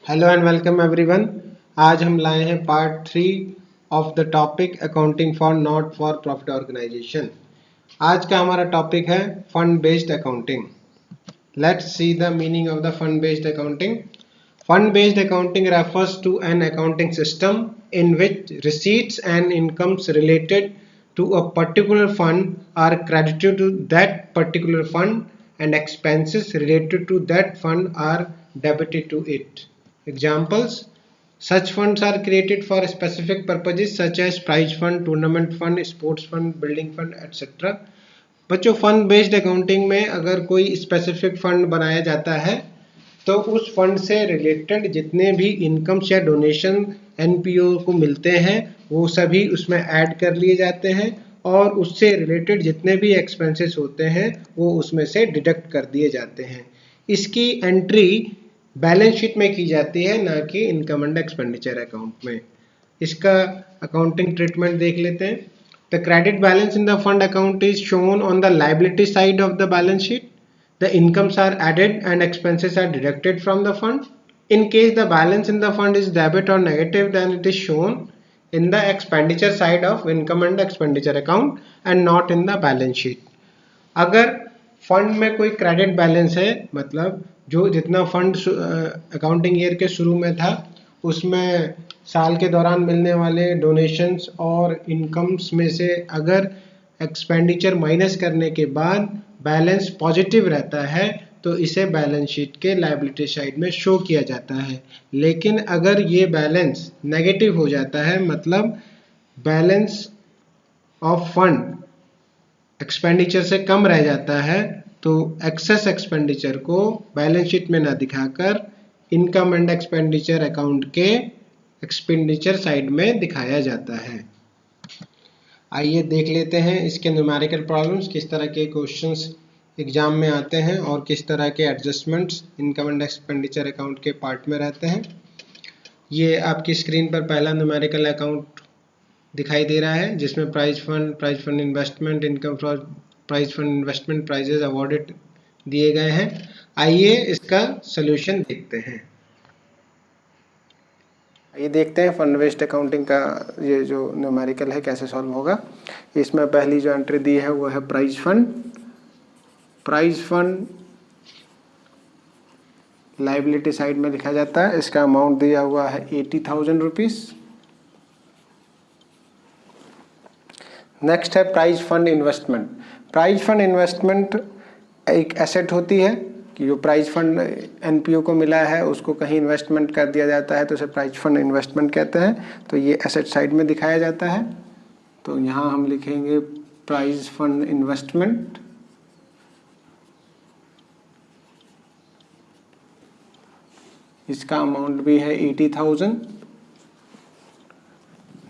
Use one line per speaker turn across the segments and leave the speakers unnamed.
Hello and welcome everyone. आज हम लाए हैं part 3 of the topic accounting for not for profit organisation. आज का हमारा टॉपिक है fund based accounting. Let's see the meaning of the fund based accounting. Fund based accounting refers to an accounting system in which receipts and incomes related to a particular fund are credited to that particular fund and expenses related to that fund are debited to it. Examples: such funds are created for specific purposes such as prize fund, tournament fund, sports fund, building fund, etc. बच्चों, fund based accounting में अगर कोई specific fund बनाया जाता है तो उस fund से रिलेटेड जितने भी इनकम्स या डोनेशन एनपीओ को मिलते हैं वो सभी उसमें ऐड कर लिए जाते हैं और उससे रिलेटेड जितने भी एक्सपेंसेस होते हैं वो उसमें से डिडक्ट कर दिए जाते हैं। इसकी एंट्री बैलेंस शीट में की जाती है, ना कि इनकम एंड एक्सपेंडिचर अकाउंट में। इसका अकाउंटिंग ट्रीटमेंट देख लेते हैं। The credit balance in the fund account is shown on the liability side of the balance sheet. The incomes are added and expenses are deducted from the fund. In case the balance in the fund is debit or negative, then it is shown in the expenditure side of income and expenditure account and not in the balance sheet. अगर fund में कोई credit balance है, मतलब जो जितना fund accounting year के शुरू में था उसमें साल के दौरान मिलने वाले डोनेशंस और इनकम्स में से अगर एक्सपेंडिचर माइनस करने के बाद बैलेंस पॉजिटिव रहता है तो इसे बैलेंस शीट के लायबिलिटी साइड में शो किया जाता है। लेकिन अगर ये बैलेंस नेगेटिव हो जाता है, मतलब बैलेंस ऑफ फंड एक्सपेंडिचर से कम रह जाता है, तो एक्सेस एक्सपेंडिचर को बैलेंस शीट में ना दिखाकर इनकम एंड एक्सपेंडिचर अकाउंट के एक्सपेंडिचर साइड में दिखाया जाता है। आइए देख लेते हैं इसके न्यूमेरिकल प्रॉब्लम्स, किस तरह के क्वेश्चंस एग्जाम में आते हैं और किस तरह के adjustments income and expenditure account के पार्ट में रहते हैं। ये आपकी स्क्रीन पर पहला न्यूमेरिकल अकाउंट दिखाई दे रहा है जिसमें prize fund investment, income from prize fund investment, prizes awarded दिए गए हैं। आइए इसका सोल्यूशन देखते हैं। ये देखते हैं फंड बेस्ड अकाउंटिंग का ये जो न्यूमेरिकल है कैसे सॉल्व होगा। इसमें पहली जो एंट्री दी है वो है प्राइज फंड लाइबिलिटी साइड में लिखा जाता है। इसका अमाउंट दिया हुआ है 80,000 रुपीज। नेक्स्ट है प्राइज फंड इन्वेस्टमेंट एक एसेट होती है कि जो प्राइज फंड एनपीओ को मिला है उसको कहीं इन्वेस्टमेंट कर दिया जाता है तो उसे प्राइज फंड इन्वेस्टमेंट कहते हैं। तो ये एसेट साइड में दिखाया जाता है। तो यहाँ हम लिखेंगे प्राइज फंड इन्वेस्टमेंट। इसका अमाउंट भी है 80,000।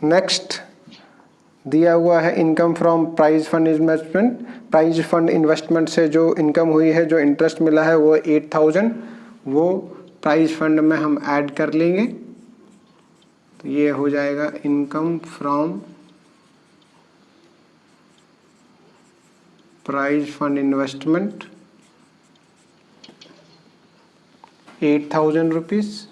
नेक्स्ट दिया हुआ है income from prize fund investment. Prize fund investment से जो इनकम हुई है, जो इंटरेस्ट मिला है वो 8,000, वो प्राइज फंड में हम ऐड कर लेंगे। तो ये हो जाएगा income from prize fund investment 8,000 rupees.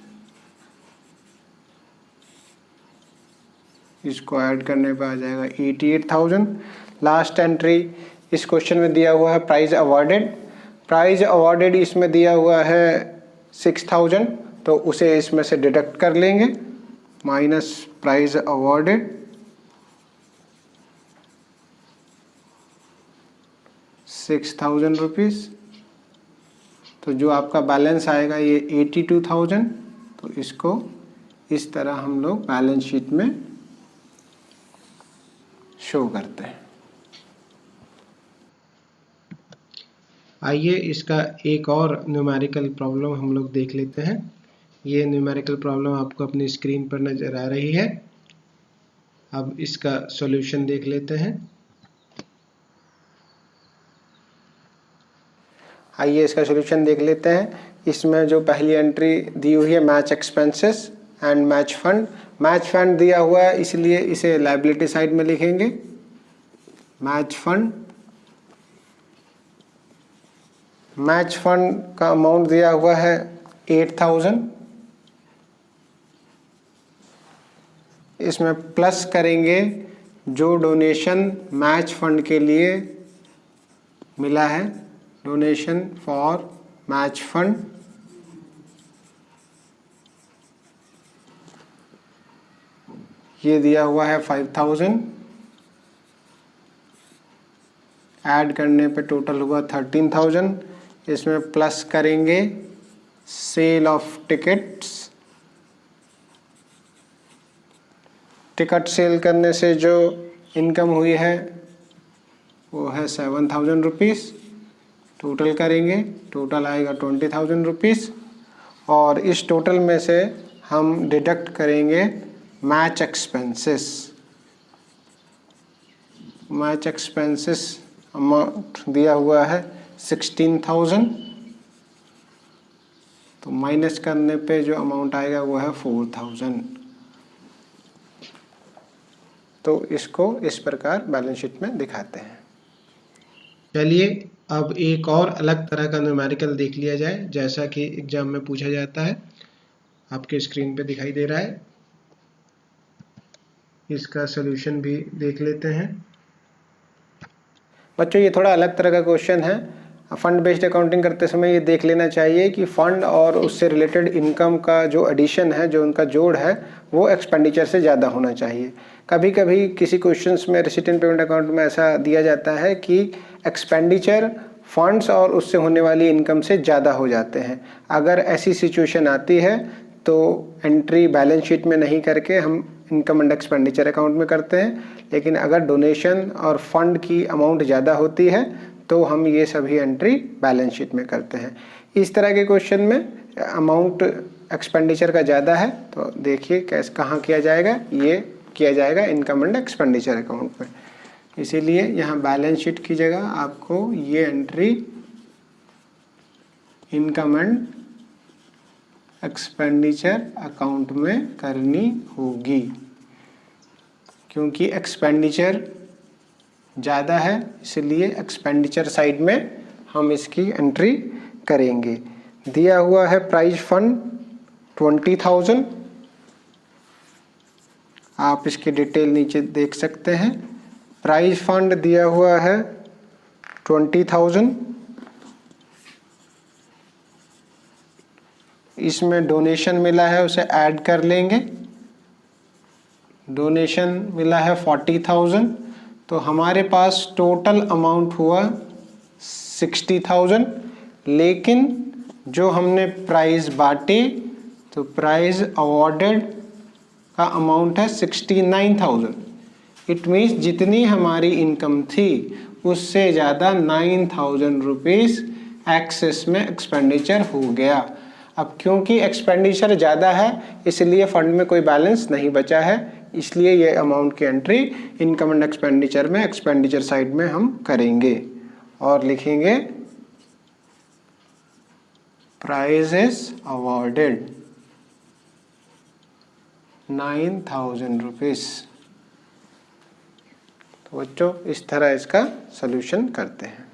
इसको ऐड करने पर आ जाएगा 88,000। लास्ट एंट्री इस क्वेश्चन में दिया हुआ है प्राइज अवॉर्डेड इसमें दिया हुआ है 6,000, तो उसे इसमें से डिडक्ट कर लेंगे, माइनस प्राइज अवॉर्डेड 6,000 रुपीज। तो जो आपका बैलेंस आएगा ये 82,000। तो इसको इस तरह हम लोग बैलेंस शीट में शो करते हैं। आइए इसका एक और न्यूमेरिकल प्रॉब्लम हम लोग देख लेते हैं। ये न्यूमेरिकल प्रॉब्लम आपको अपनी स्क्रीन पर नजर आ रही है। अब इसका सॉल्यूशन देख लेते हैं। आइए इसका सॉल्यूशन देख लेते हैं। इसमें जो पहली एंट्री दी हुई है match expenses and match fund दिया हुआ है, इसलिए इसे लायबिलिटी साइड में लिखेंगे। मैच फंड का अमाउंट दिया हुआ है 8,000। इसमें प्लस करेंगे जो डोनेशन मैच फंड के लिए मिला है, डोनेशन फॉर मैच फंड, ये दिया हुआ है 5000, ऐड करने पे टोटल हुआ 13000। इसमें प्लस करेंगे sale of tickets, ticket sale करने से जो इनकम हुई है वो है 7000 रुपीज़। टोटल करेंगे, टोटल आएगा 20,000 रुपीज़, और इस टोटल में से हम डिडक्ट करेंगे match expenses. Match expenses amount दिया हुआ है 16,000, तो माइनस करने पे जो अमाउंट आएगा वो है 4,000। तो इसको इस प्रकार बैलेंस शीट में दिखाते हैं। चलिए अब एक और अलग तरह का न्यूमेरिकल देख लिया जाए, जैसा कि एग्जाम में पूछा जाता है। आपके स्क्रीन पे दिखाई दे रहा है, इसका सॉल्यूशन भी देख लेते हैं। बच्चों ये थोड़ा अलग तरह का क्वेश्चन है। फंड बेस्ड अकाउंटिंग करते समय ये देख लेना चाहिए कि फंड और उससे रिलेटेड इनकम का जो एडिशन है, जो उनका जोड़ है, वो एक्सपेंडिचर से ज़्यादा होना चाहिए। कभी कभी किसी क्वेश्चंस में रिसीट एंड पेमेंट अकाउंट में ऐसा दिया जाता है कि एक्सपेंडिचर फंड्स और उससे होने वाली इनकम से ज़्यादा हो जाते हैं। अगर ऐसी सिचुएशन आती है तो एंट्री बैलेंस शीट में नहीं करके हम इनकम एंड एक्सपेंडिचर अकाउंट में करते हैं। लेकिन अगर डोनेशन और फंड की अमाउंट ज़्यादा होती है तो हम ये सभी एंट्री बैलेंस शीट में करते हैं। इस तरह के क्वेश्चन में अमाउंट एक्सपेंडिचर का ज़्यादा है तो देखिए कैसे कहाँ किया जाएगा, ये किया जाएगा इनकम एंड एक्सपेंडिचर अकाउंट में। इसीलिए यहाँ बैलेंस शीट की जगह आपको ये entry income and expenditure account में करनी होगी, क्योंकि एक्सपेंडिचर ज़्यादा है, इसलिए एक्सपेंडिचर साइड में हम इसकी एंट्री करेंगे। दिया हुआ है प्राइज फंड 20,000, आप इसकी डिटेल नीचे देख सकते हैं। प्राइज फंड दिया हुआ है 20,000, इसमें डोनेशन मिला है उसे ऐड कर लेंगे। डोनेशन मिला है 40,000, तो हमारे पास टोटल अमाउंट हुआ 60,000। लेकिन जो हमने प्राइज बांटे तो प्राइज अवॉर्डेड का अमाउंट है 69,000। इट मीन्स जितनी हमारी इनकम थी उससे ज़्यादा 9,000 रुपीज़ एक्सेस में एक्सपेंडिचर हो गया। अब क्योंकि एक्सपेंडिचर ज़्यादा है इसलिए फंड में कोई बैलेंस नहीं बचा है, इसलिए ये अमाउंट की एंट्री इनकम एंड एक्सपेंडिचर में एक्सपेंडिचर साइड में हम करेंगे और लिखेंगे प्राइजेस अवॉर्डेड 9,000 रुपीज़। तो बच्चों इस तरह इसका सॉल्यूशन करते हैं।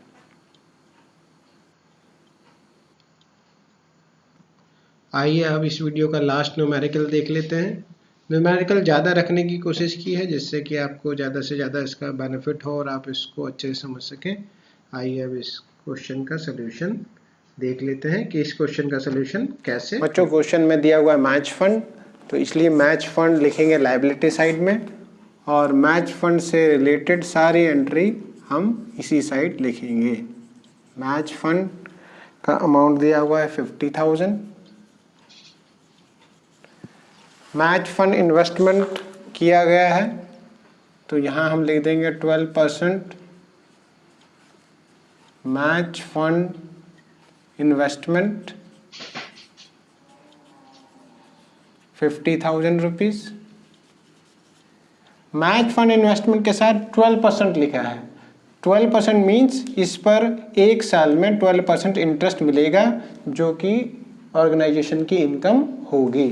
आइए अब इस वीडियो का लास्ट न्यूमेरिकल देख लेते हैं। न्यूमेरिकल ज़्यादा रखने की कोशिश की है जिससे कि आपको ज़्यादा से ज़्यादा इसका बेनिफिट हो और आप इसको अच्छे से समझ सकें। आइए अब इस क्वेश्चन का सलूशन देख लेते हैं कि इस क्वेश्चन का सलूशन कैसे। बच्चों क्वेश्चन में दिया हुआ है मैच फंड, तो इसलिए मैच फंड लिखेंगे लायबिलिटी साइड में, और मैच फंड से रिलेटेड सारी एंट्री हम इसी साइड लिखेंगे। मैच फंड का अमाउंट दिया हुआ है 50,000। मैच फंड इन्वेस्टमेंट किया गया है तो यहाँ हम लिख देंगे 12% match fund investment 50,000 rupees. Match fund investment के साथ 12% लिखा है। 12% मीन्स इस पर एक साल में 12% इंटरेस्ट मिलेगा जो कि ऑर्गेनाइजेशन की इनकम होगी।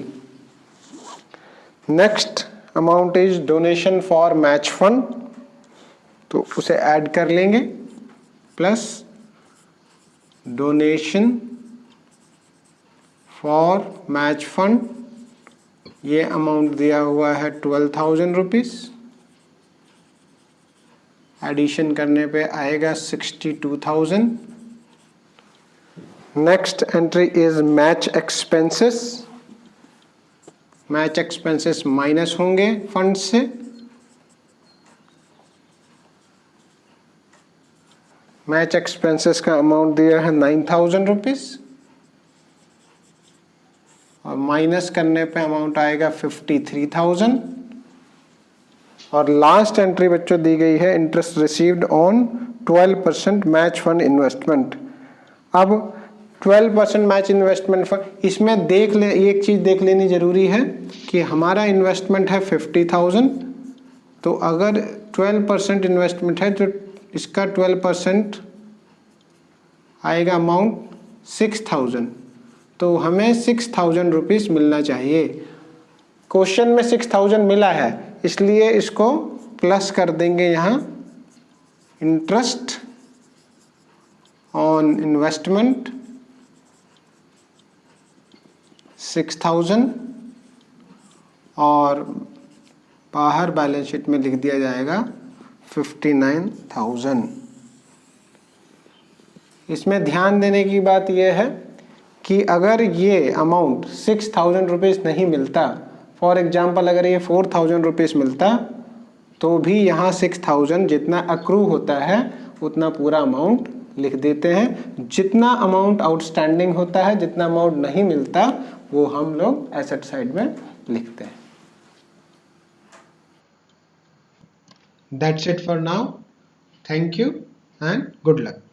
Next amount is donation for match fund, तो उसे ऐड कर लेंगे, plus donation for match fund ये अमाउंट दिया हुआ है 12,000 रुपीज़, एडिशन करने पे आएगा 62,000। Next entry is match expenses. Match expenses minus होंगे फंड से। मैच एक्सपेंसेस का अमाउंट दिया है 9,000 रुपीज़ और माइनस करने पे अमाउंट आएगा 53,000। और लास्ट एंट्री बच्चों दी गई है interest received on 12% match fund investment. अब 12% मैच इन्वेस्टमेंट फंड, इसमें एक चीज़ देख लेनी जरूरी है कि हमारा इन्वेस्टमेंट है 50,000, तो अगर 12% इन्वेस्टमेंट है तो इसका 12% आएगा अमाउंट 6,000, तो हमें 6,000 रुपीज़ मिलना चाहिए। क्वेश्चन में 6,000 मिला है, इसलिए इसको प्लस कर देंगे यहाँ, इंटरेस्ट ऑन इन्वेस्टमेंट 6,000 और बाहर बैलेंस शीट में लिख दिया जाएगा 59,000। इसमें ध्यान देने की बात यह है कि अगर ये अमाउंट 6,000 रुपीज़ नहीं मिलता, फॉर एग्जाम्पल अगर ये 4,000 रुपीज़ मिलता, तो भी यहाँ 6,000 जितना अक्रू होता है उतना पूरा अमाउंट लिख देते हैं। जितना अमाउंट आउटस्टैंडिंग होता है, जितना अमाउंट नहीं मिलता, वो हम लोग एसेट साइड में लिखते हैं। That's it for now. Thank you and good luck.